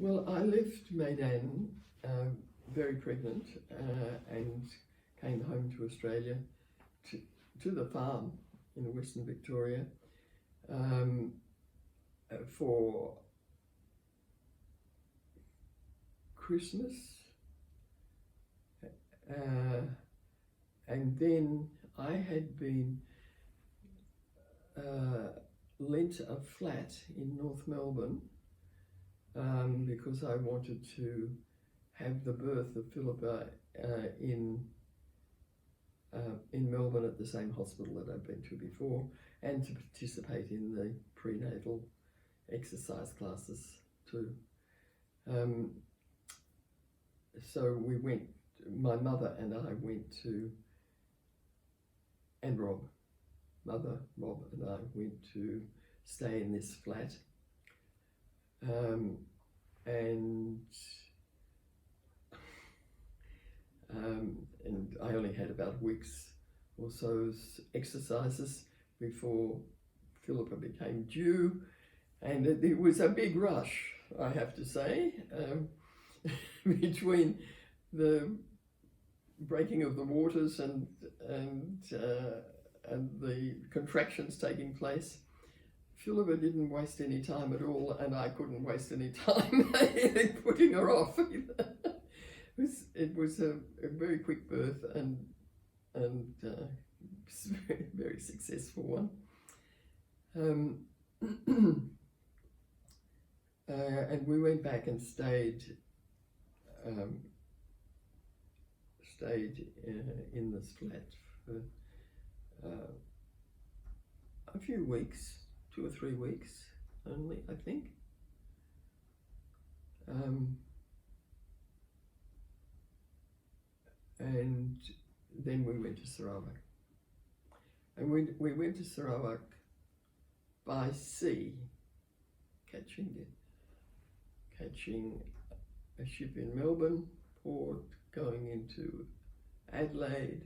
Well, I left Maidan very pregnant and came home to Australia to the farm in Western Victoria for Christmas, and then I had been lent a flat in North Melbourne because I wanted to have the birth of Philippa in Melbourne at the same hospital that I'd been to before, and to participate in the prenatal exercise classes too. So we went, my mother and I went to, and Rob, and I went to stay in this flat. And I only had about a week's or so's exercises before Philippa became due, and it was a big rush, I have to say, between the breaking of the waters and the contractions taking place. Philippa didn't waste any time at all, and I couldn't waste any time putting her off either. It was a very quick birth and very, very successful one. And we went back and stayed in this flat for a few weeks, 2 or 3 weeks only, I think. And then we went to Sarawak. And we went to Sarawak by sea, catching a ship in Melbourne port, going into Adelaide,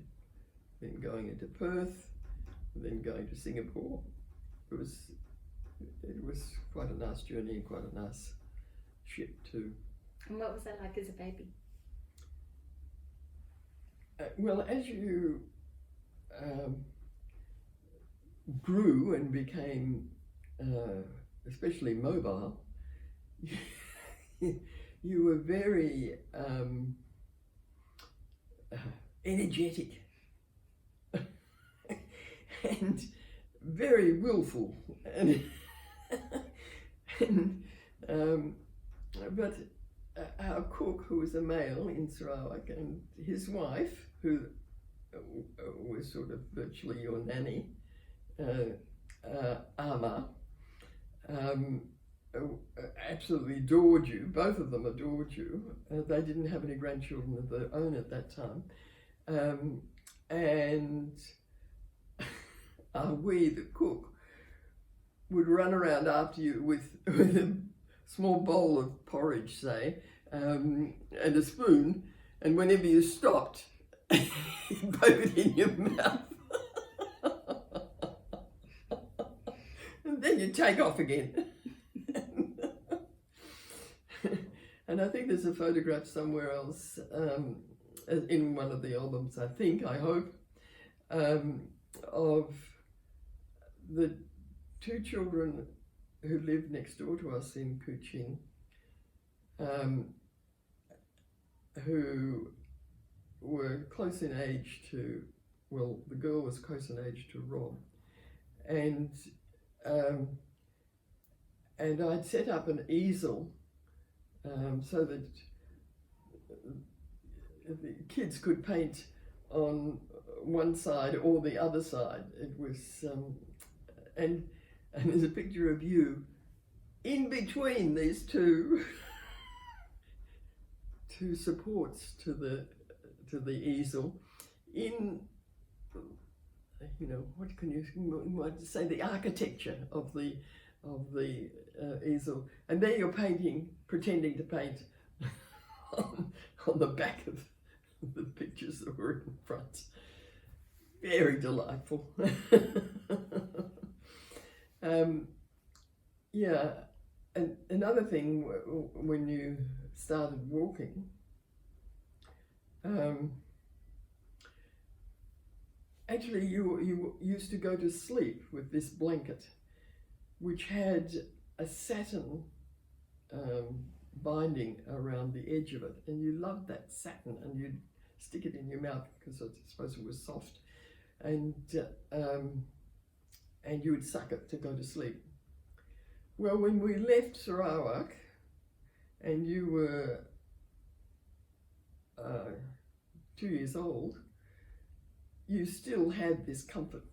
then going into Perth, then going to Singapore. It was quite a nice journey and quite a nice ship too. And what was that like as a baby? Well, as you grew and became especially mobile, you were very energetic and very willful, but our cook, who was a male in Sarawak, and his wife, who was sort of virtually your nanny, Ama, absolutely adored you. Both of them adored you. They didn't have any grandchildren of their own at that time. And we, the cook, would run around after you with a small bowl of porridge, say, and a spoon, and whenever you stopped, you'd poke it in your mouth. And then you'd take off again. And I think there's a photograph somewhere else, in one of the albums, I hope, of the 2 children who lived next door to us in Kuching, who were close in age to, well, the girl was close in age to Rob, and I'd set up an easel so that the kids could paint on one side or the other side. It was and there's a picture of you in between these two supports to the easel, in, you know, what can you might say, the architecture of the easel, and there you're painting, pretending to paint on the back of the pictures that were in front. Very delightful. Yeah, And another thing, when you started walking, actually you used to go to sleep with this blanket, which had a satin binding around the edge of it, and you loved that satin, and you'd stick it in your mouth because I suppose it was soft, and you would suck it to go to sleep. Well, when we left Sarawak, and you were 2 years old, you still had this comforter.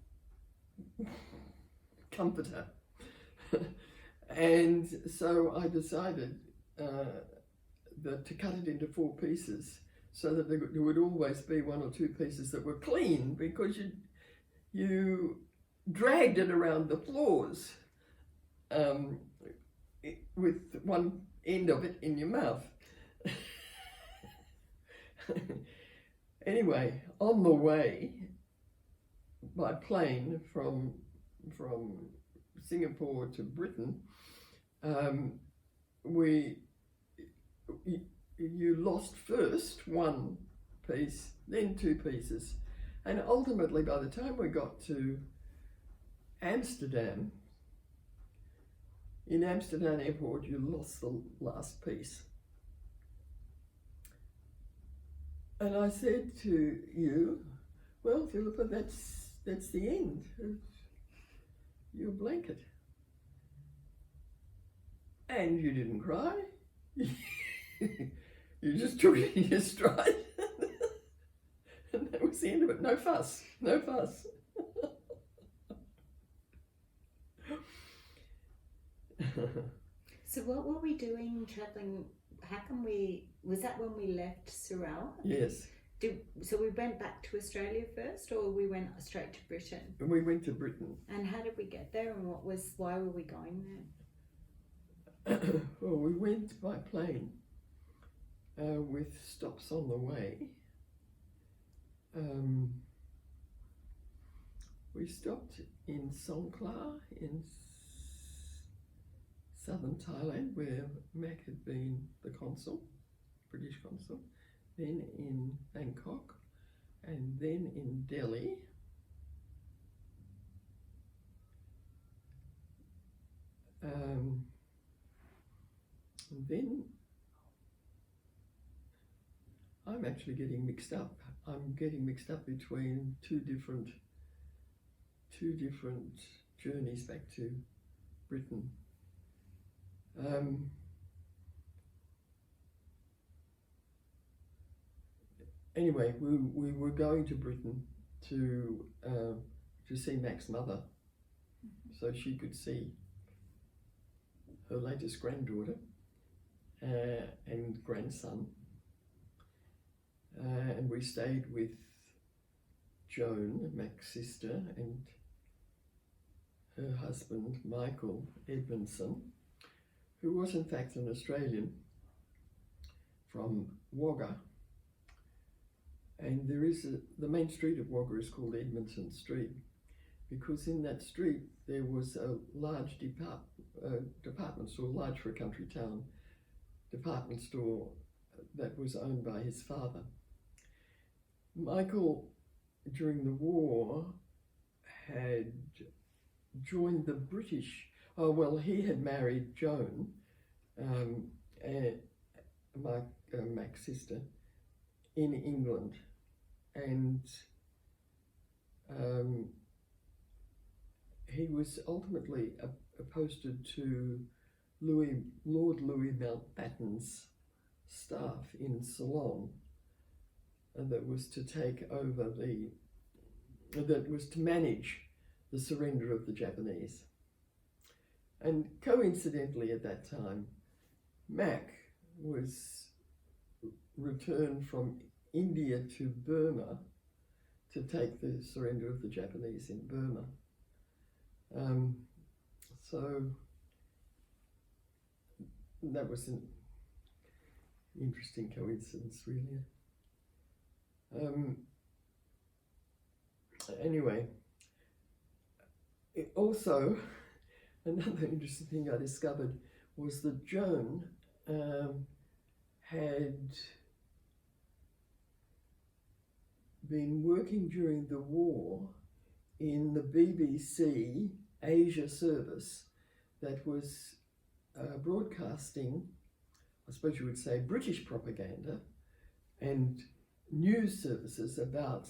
And so I decided to cut it into 4 pieces, so that there would always be 1 or 2 pieces that were clean, because you dragged it around the floors with one end of it in your mouth. Anyway, on the way by plane from Singapore to Britain, you lost first 1 piece, then 2 pieces, and ultimately by the time we got to Amsterdam, in Amsterdam airport, you lost the last piece. And I said to you, well, Philippa, that's the end of your blanket. And you didn't cry. You just took it in your stride. And that was the end of it. No fuss, no fuss. So what were we doing travelling? How come was that when we left Sarawak? Yes. So we went back to Australia first, or we went straight to Britain? We went to Britain. And how did we get there, and why were we going there? Well, we went by plane with stops on the way. We stopped in Songkhla in southern Thailand, where Mac had been the consul, British consul, then in Bangkok, and then in Delhi. And then I'm actually getting mixed up. I'm getting mixed up between two different journeys back to Britain. Anyway, we were going to Britain to see Mac's mother, so she could see her latest granddaughter and grandson, and we stayed with Joan, Mac's sister, and her husband Michael Edmondson, who was in fact an Australian from Wagga. And there is the main street of Wagga is called Edmondson Street, because in that street there was a large department store, large for a country town, department store that was owned by his father. Michael, during the war, had joined the British. He had married Joan, Mac's sister, in England, and he was ultimately posted to Lord Louis Mountbatten's staff in Ceylon, and that was to take over that was to manage the surrender of the Japanese. And coincidentally at that time, Mac was returned from India to Burma to take the surrender of the Japanese in Burma. So that was an interesting coincidence, really. Anyway, also, another interesting thing I discovered was that Joan had been working during the war in the BBC Asia service that was broadcasting, I suppose you would say, British propaganda and news services about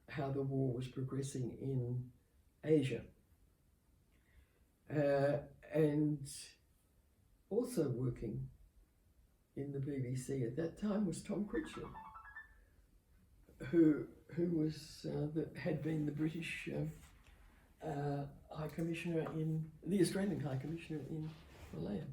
how the war was progressing in Asia. And also working in the BBC at that time was Tom Critchley, who was had been the British High Commissioner the Australian High Commissioner in Malaya.